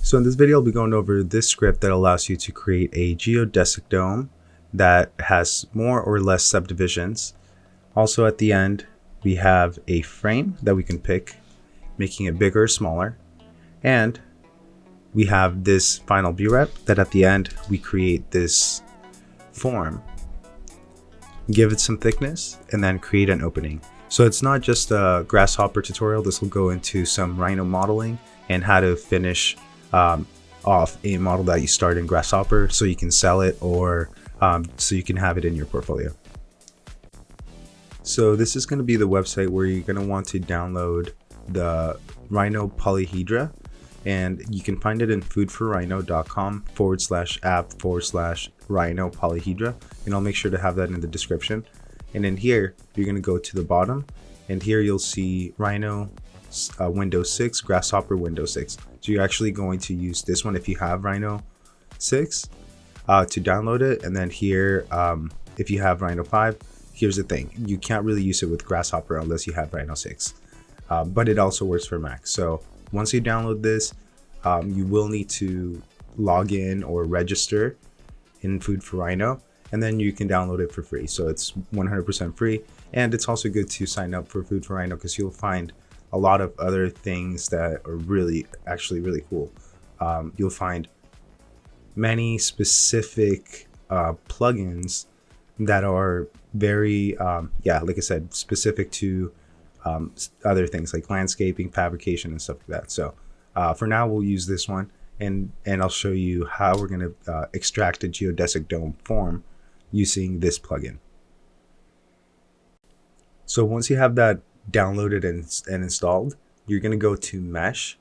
So in this video, I'll be going over this script that allows you to create a geodesic dome that has more or less subdivisions. Also at the end, we have a frame that we can pick, making it bigger or smaller. And we have this final view rep that at the end, we create this form, give it some thickness, and then create an opening. So it's not just a Grasshopper tutorial. This will go into some Rhino modeling and how to finish off a model that you start in Grasshopper so you can sell it or so you can have it in your portfolio. So this is going to be the website where you're going to want to download the Rhino Polyhedra, and you can find it in foodforrhino.com/app/Rhino Polyhedra, and I'll make sure to have that in the description. And in here, you're going to go to the bottom, and here you'll see Rhino Windows 6, Grasshopper Windows 6. So you're actually going to use this one if you have Rhino 6 to download it. And then here, if you have Rhino 5, here's the thing. You can't really use it with Grasshopper unless you have Rhino 6, but it also works for Mac. So once you download this, you will need to log in or register in Food for Rhino, and then you can download it for free. So it's 100% free. And it's also good to sign up for Food for Rhino because you'll find a lot of other things that are actually really cool. You'll find many specific plugins that are very, like I said, specific to other things like landscaping, fabrication, and stuff like that. So for now, we'll use this one, and I'll show you how we're going to extract a geodesic dome form using this plugin. So once you have that downloaded and installed, you're going to go to Mesh,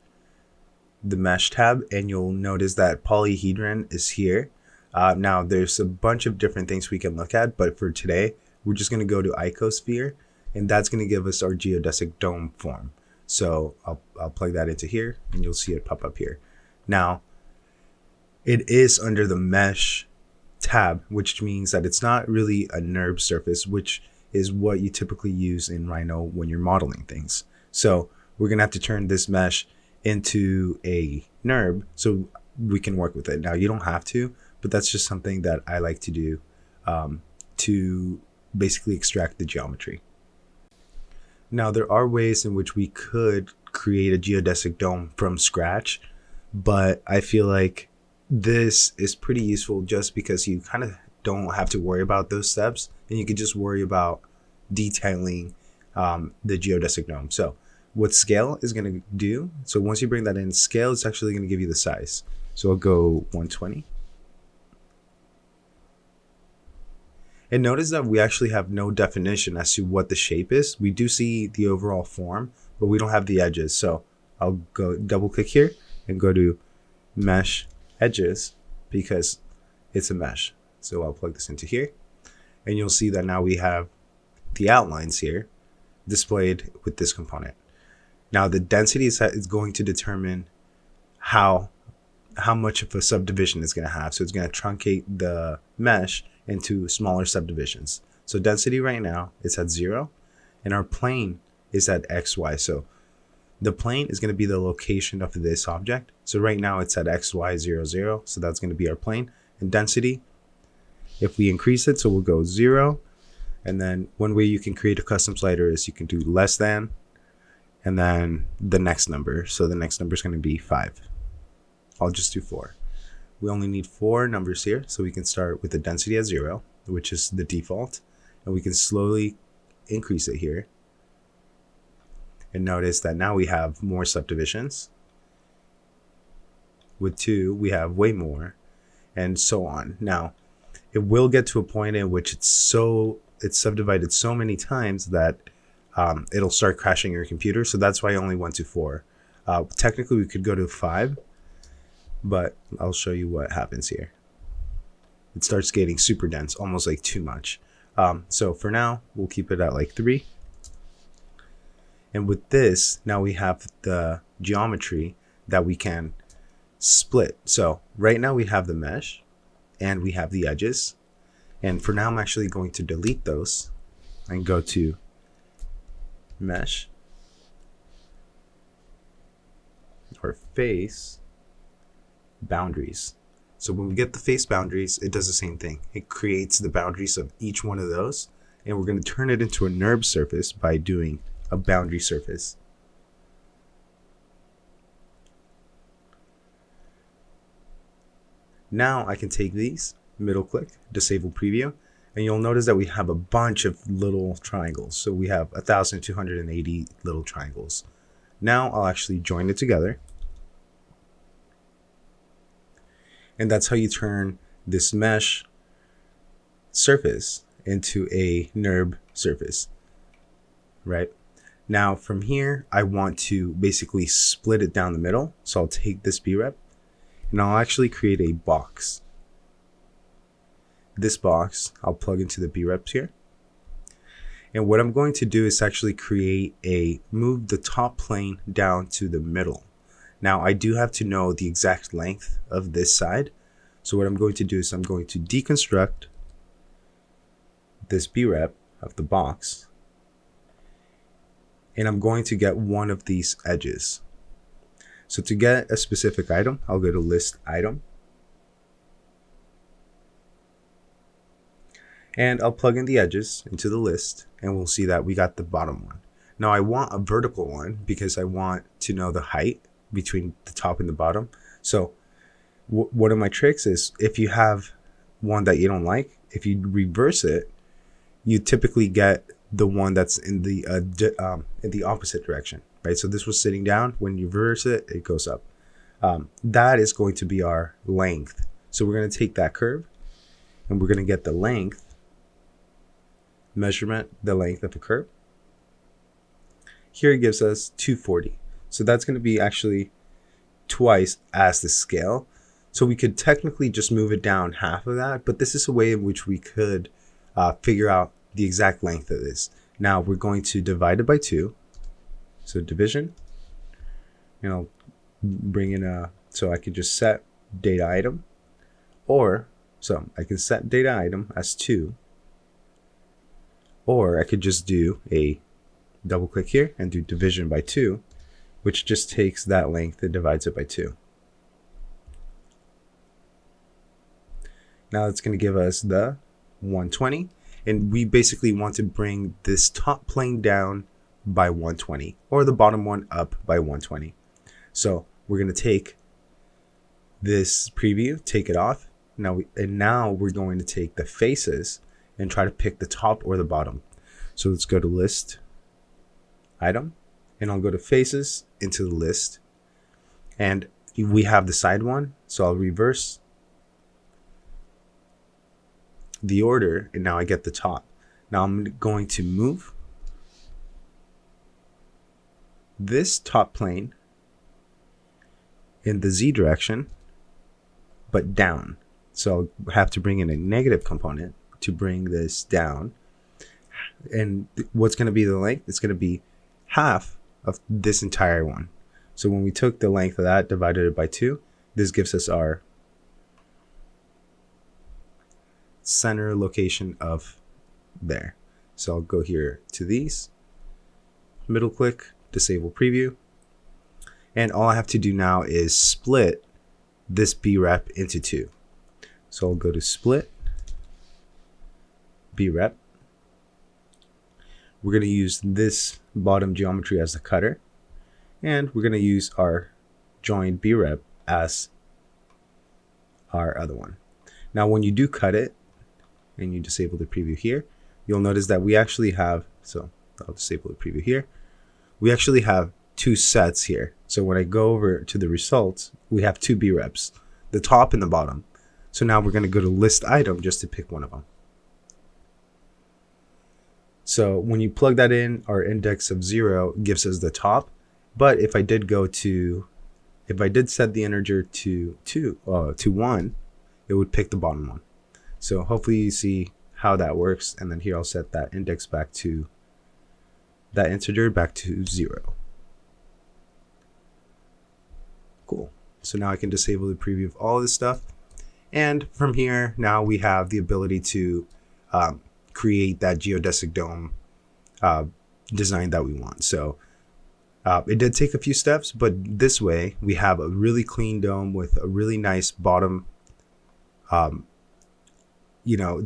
the Mesh tab, and you'll notice that polyhedron is here. Now there's a bunch of different things we can look at, but for today, we're just going to go to icosphere, and that's going to give us our geodesic dome form. So I'll plug that into here, and you'll see it pop up here. Now, it is under the Mesh tab, which means that it's not really a NURB surface, which is what you typically use in Rhino when you're modeling things. So we're going to have to turn this mesh into a NURB so we can work with it. Now, you don't have to, but that's just something that I like to do to basically extract the geometry. Now, there are ways in which we could create a geodesic dome from scratch, but I feel like this is pretty useful just because you kind of don't have to worry about those steps, and you can just worry about detailing the geodesic dome. So what scale is going to do, so once you bring that in, scale is actually going to give you the size. So I'll go 120. And notice that we actually have no definition as to what the shape is. We do see the overall form, but we don't have the edges. So I'll go double click here and go to Mesh Edges because it's a mesh. So I'll plug this into here, and you'll see that now we have the outlines here displayed with this component. Now the density is going to determine how much of a subdivision it's going to have. So it's going to truncate the mesh into smaller subdivisions. So density right now is at 0, and our plane is at XY. So the plane is going to be the location of this object. So right now it's at XY 0, 0. So that's going to be our plane. And density, if we increase it, so we'll go 0. And then one way you can create a custom slider is you can do less than, and then the next number. So the next number is going to be 5. I'll just do 4. We only need 4 numbers here. So we can start with the density at 0, which is the default. And we can slowly increase it here. And notice that now we have more subdivisions. With 2, we have way more, and so on. Now, it will get to a point in which it's subdivided so many times that it'll start crashing your computer. So that's why I only went to 4. Technically, we could go to 5, but I'll show you what happens here. It starts getting super dense, almost like too much. So for now, we'll keep it at like 3. And with this, now we have the geometry that we can split. So right now we have the mesh and we have the edges. And for now, I'm actually going to delete those and go to Mesh or Face boundaries. So when we get the face boundaries, it does the same thing. It creates the boundaries of each one of those, and we're going to turn it into a NURB surface by doing a boundary surface. Now I can take these, middle click, disable preview, and you'll notice that we have a bunch of little triangles. So we have 1,280 little triangles. Now I'll actually join it together. And that's how you turn this mesh surface into a NURB surface, right? Now from here, I want to basically split it down the middle. So I'll take this B-rep and I'll actually create a box. This box, I'll plug into the B-reps here. And what I'm going to do is actually move the top plane down to the middle. Now I do have to know the exact length of this side. So what I'm going to do is I'm going to deconstruct this B-rep of the box. And I'm going to get one of these edges. So to get a specific item, I'll go to list item. And I'll plug in the edges into the list, and we'll see that we got the bottom one. Now I want a vertical one because I want to know the height between the top and the bottom. So one of my tricks is if you have one that you don't like, if you reverse it, you typically get the one that's in the opposite direction, right? So this was sitting down. When you reverse it, it goes up. That is going to be our length. So we're going to take that curve and we're going to get the length measurement, the length of a curve. Here it gives us 240. So that's going to be actually twice as the scale. So we could technically just move it down half of that, but this is a way in which we could figure out the exact length of this. Now we're going to divide it by 2. So division, and I'll bring in so I could just set data item, so I can set data item as 2, or I could just do a double click here and do division by 2, which just takes that length and divides it by 2. Now it's going to give us the 120, and we basically want to bring this top plane down by 120, or the bottom one up by 120. So we're going to take this preview, take it off. Now we're going to take the faces and try to pick the top or the bottom. So let's go to list item, and I'll go to faces into the list, and we have the side one. So I'll reverse the order, and now I get the top. Now I'm going to move this top plane in the Z direction, but down. So I'll have to bring in a negative component to bring this down. And what's going to be the length? It's going to be half of this entire one. So when we took the length of that, divided it by 2, this gives us our center location of there. So I'll go here to these, middle click, disable preview, and all I have to do now is split this B-rep into 2. So I'll go to split B-rep. We're going to use this bottom geometry as the cutter, and we're going to use our join B-rep as our other one. Now when you do cut it and you disable the preview here, you'll notice that we actually have, so I'll disable the preview here, we actually have 2 sets here. So when I go over to the results, we have 2 B-reps, the top and the bottom. So now we're going to go to list item just to pick one of them. So when you plug that in, our index of 0 gives us the top. But if I did set the integer to 1, it would pick the bottom one. So hopefully you see how that works. And then here I'll set that index back to that integer back to 0. Cool. So now I can disable the preview of all of this stuff. And from here, now we have the ability to create that geodesic dome design that we want. So It did take a few steps, but this way we have a really clean dome with a really nice bottom,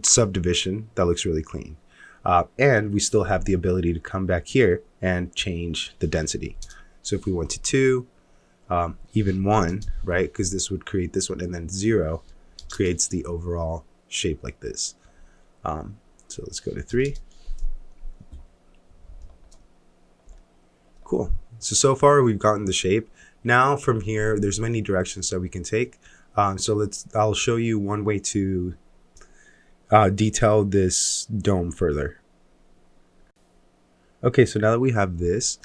subdivision that looks really clean. And we still have the ability to come back here and change the density. So if we went to 2, even 1, right? Because this would create this one, and then 0 creates the overall shape like this. So let's go to 3. Cool. So far we've gotten the shape. Now from here, there's many directions that we can take. I'll show you one way to detail this dome further. Okay, so now that we have this,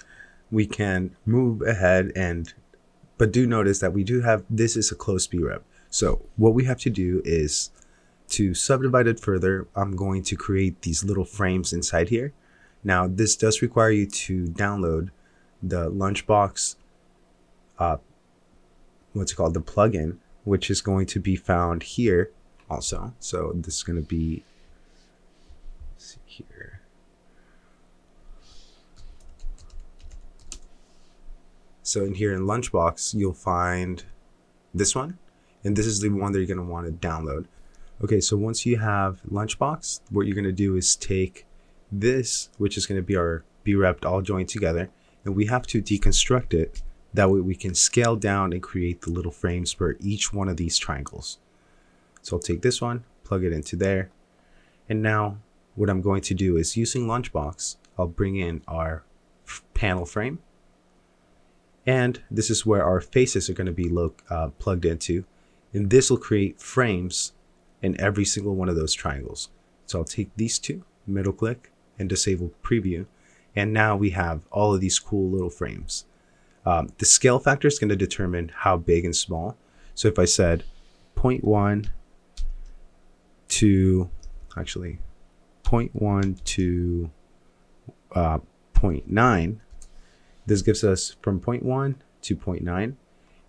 we can move ahead but do notice that we do have, this is a closed BREP. So what we have to do is to subdivide it further. I'm going to create these little frames inside here. Now this does require you to download the Lunchbox, the plugin, which is going to be found here also. So this is going to be, let's see here. So in here in Lunchbox, you'll find this one, and this is the one that you're going to want to download. Okay, so once you have Lunchbox, what you're going to do is take this, which is going to be our BREP all joined together, and we have to deconstruct it. That way we can scale down and create the little frames for each one of these triangles. So I'll take this one, plug it into there. And now what I'm going to do is, using Lunchbox, I'll bring in our panel frame. And this is where our faces are going to be plugged into. And this will create frames in every single one of those triangles. So I'll take these two, middle click, and disable preview. And now we have all of these cool little frames. The scale factor is going to determine how big and small. So if I said 0.1 to 0.9, this gives us from 0.1 to 0.9,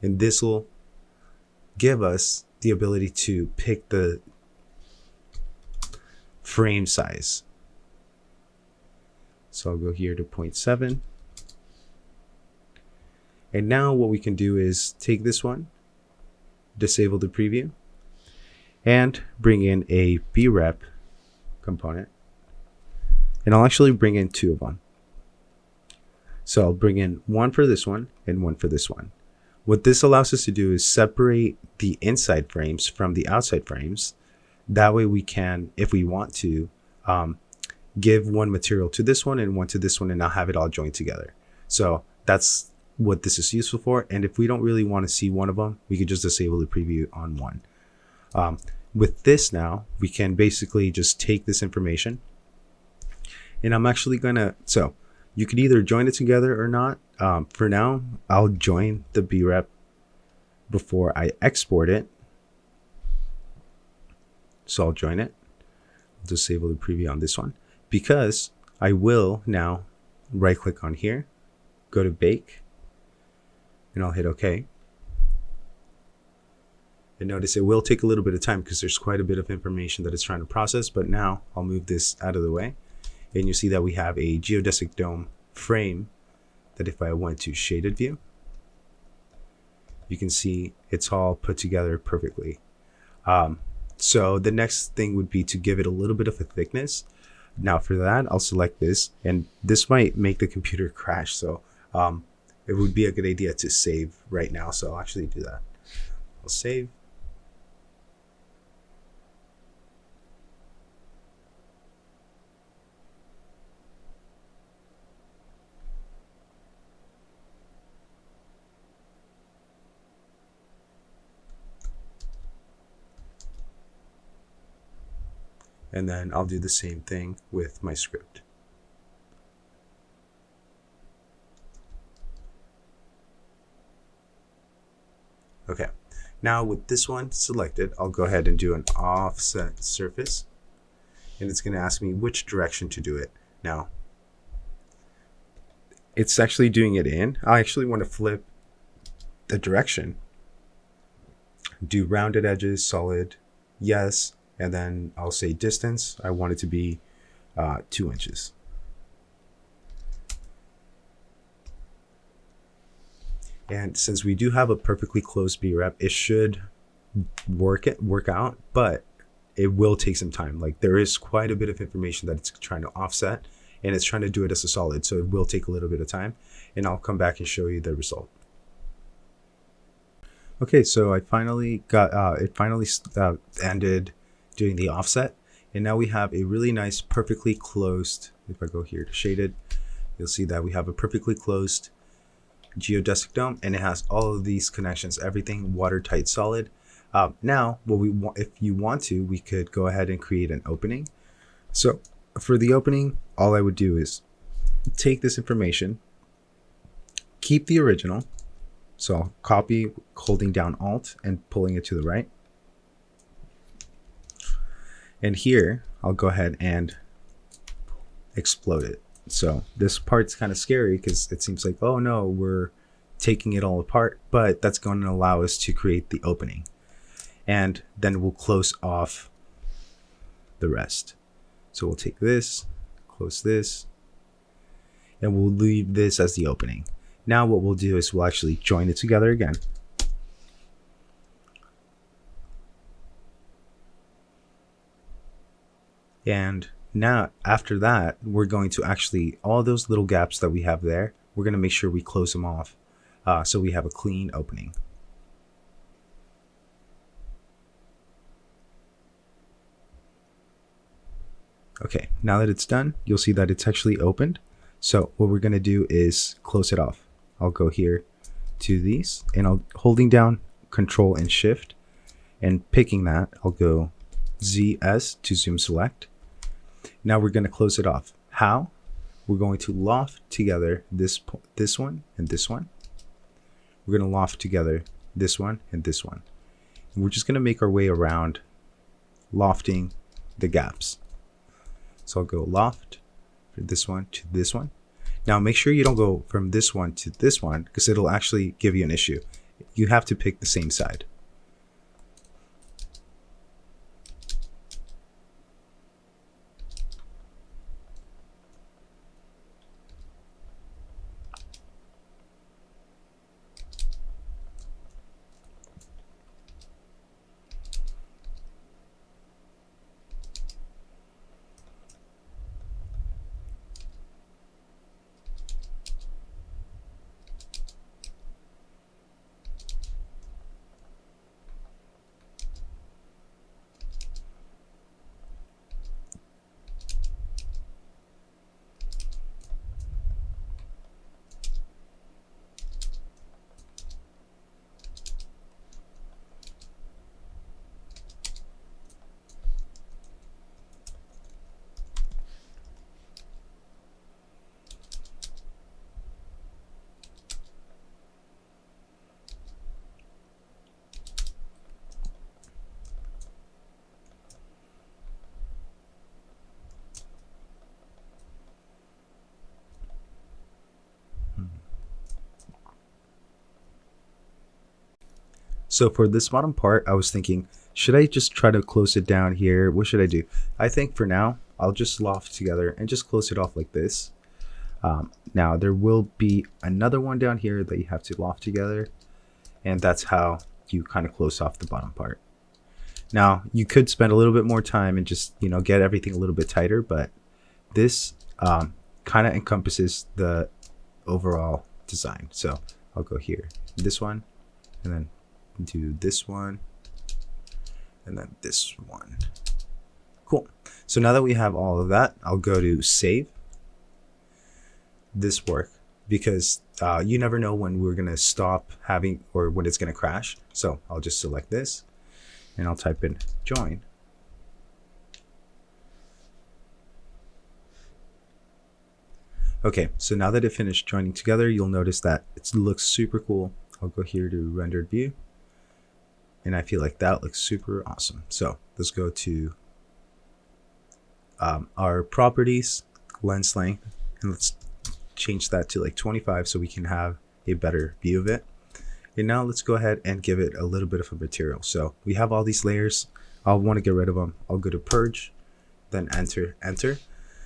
and this will give us the ability to pick the frame size. So I'll go here to 0.7. And now what we can do is take this one, disable the preview, and bring in a BREP component. And I'll actually bring in 2 of them. So I'll bring in one for this one and one for this one. What this allows us to do is separate the inside frames from the outside frames. That way we can, if we want to, give one material to this one and one to this one, and now have it all joined together. So that's what this is useful for. And if we don't really want to see one of them, we could just disable the preview on one. With this now, we can basically just take this information, and I'm actually gonna, so you could either join it together or not. For now, I'll join the BREP before I export it. So I'll join it, disable the preview on this one, because I will now right click on here, go to bake, and I'll hit OK. And notice it will take a little bit of time because there's quite a bit of information that it's trying to process, but now I'll move this out of the way. And you see that we have a geodesic dome frame that if I went to shaded view, you can see it's all put together perfectly. So the next thing would be to give it a little bit of a thickness. Now for that, I'll select this, and this might make the computer crash. So it would be a good idea to save right now. So I'll actually do that. I'll save. And then I'll do the same thing with my script. Okay, now with this one selected, I'll go ahead and do an offset surface. And it's going to ask me which direction to do it. Now, it's actually doing it in. I actually want to flip the direction. Do rounded edges, solid, yes. And then I'll say distance. I want it to be 2 inches. And since we do have a perfectly closed B-rep, it should work out, but it will take some time. Like, there is quite a bit of information that it's trying to offset, and it's trying to do it as a solid, so it will take a little bit of time, and I'll come back and show you the result. Okay, so I finally got ended doing the offset, and now we have a really nice perfectly closed, if I go here to shaded, you'll see that we have a perfectly closed geodesic dome, and it has all of these connections, everything watertight solid. Now, what we want, if you want to, we could go ahead and create an opening. So for the opening, all I would do is take this information, keep the original. So I'll copy, holding down Alt and pulling it to the right. And here, I'll go ahead and explode it. So this part's kind of scary because it seems like, oh no, we're taking it all apart, but that's going to allow us to create the opening. And then we'll close off the rest. So we'll take this, close this, and we'll leave this as the opening. Now what we'll do is we'll actually join it together again. And now after that, we're going to actually, all those little gaps that we have there, we're going to make sure we close them off so we have a clean opening. Okay, now that it's done, you'll see that it's actually opened. So what we're going to do is close it off. I'll go here to these, and I'll holding down Control and Shift, and picking that, I'll go ZS to zoom select. Now we're going to close it off. How? We're going to loft together this one and this one. We're going to loft together this one and this one. And we're just going to make our way around lofting the gaps. So I'll go loft from this one to this one. Now make sure you don't go from this one to this one because it'll actually give you an issue. You have to pick the same side. So for this bottom part, I was thinking, should I just try to close it down here? What should I do? I think for now, I'll just loft together and just close it off like this. Now there will be another one down here that you have to loft together, and that's how you kind of close off the bottom part. Now you could spend a little bit more time and just, you know, get everything a little bit tighter, but this kind of encompasses the overall design. So I'll go here, this one, and then do this one, and then this one. Cool. So now that we have all of that, I'll go to save this work, because you never know when we're going to stop having or when it's going to crash. So I'll just select this and I'll type in join. Okay, so now that it finished joining together, you'll notice that it looks super cool. I'll go here to rendered view, and I feel like that looks super awesome. So let's go to our properties, lens length, and let's change that to like 25 so we can have a better view of it. And now let's go ahead and give it a little bit of a material. So we have all these layers. I'll want to get rid of them. I'll go to purge, then enter.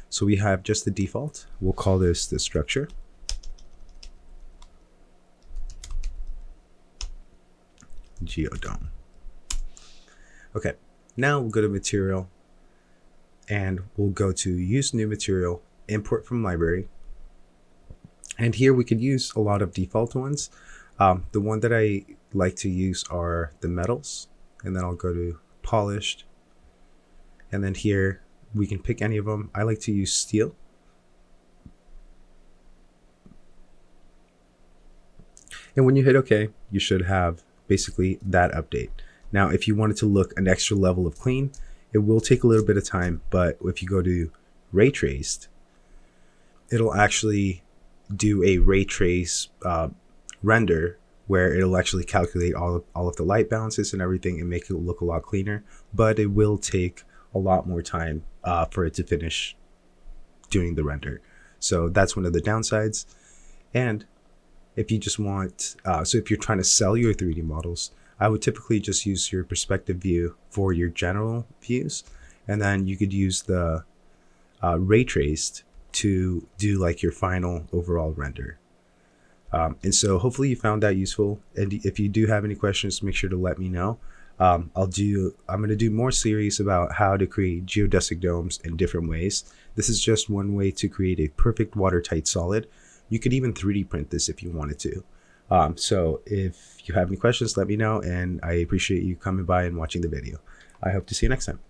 So we have just the default. We'll call this the structure. geodome. Okay, now we'll go to material and we'll go to use new material, import from library. And here we could use a lot of default ones. The one that I like to use are the metals, and then I'll go to polished. And then here we can pick any of them. I like to use steel. And when you hit OK, you should have basically that update. Now, if you wanted to look an extra level of clean, it will take a little bit of time, but if you go to ray traced, it'll actually do a ray trace render where it'll actually calculate all of the light balances and everything and make it look a lot cleaner, but it will take a lot more time for it to finish doing the render. So that's one of the downsides. And if you just want, so if you're trying to sell your 3D models, I would typically just use your perspective view for your general views. And then you could use the ray traced to do like your final overall render. And so hopefully you found that useful. And if you do have any questions, make sure to let me know. I'm going to do more series about how to create geodesic domes in different ways. This is just one way to create a perfect watertight solid. You could even 3D print this if you wanted to. So if you have any questions, let me know, and I appreciate you coming by and watching the video. I hope to see you next time.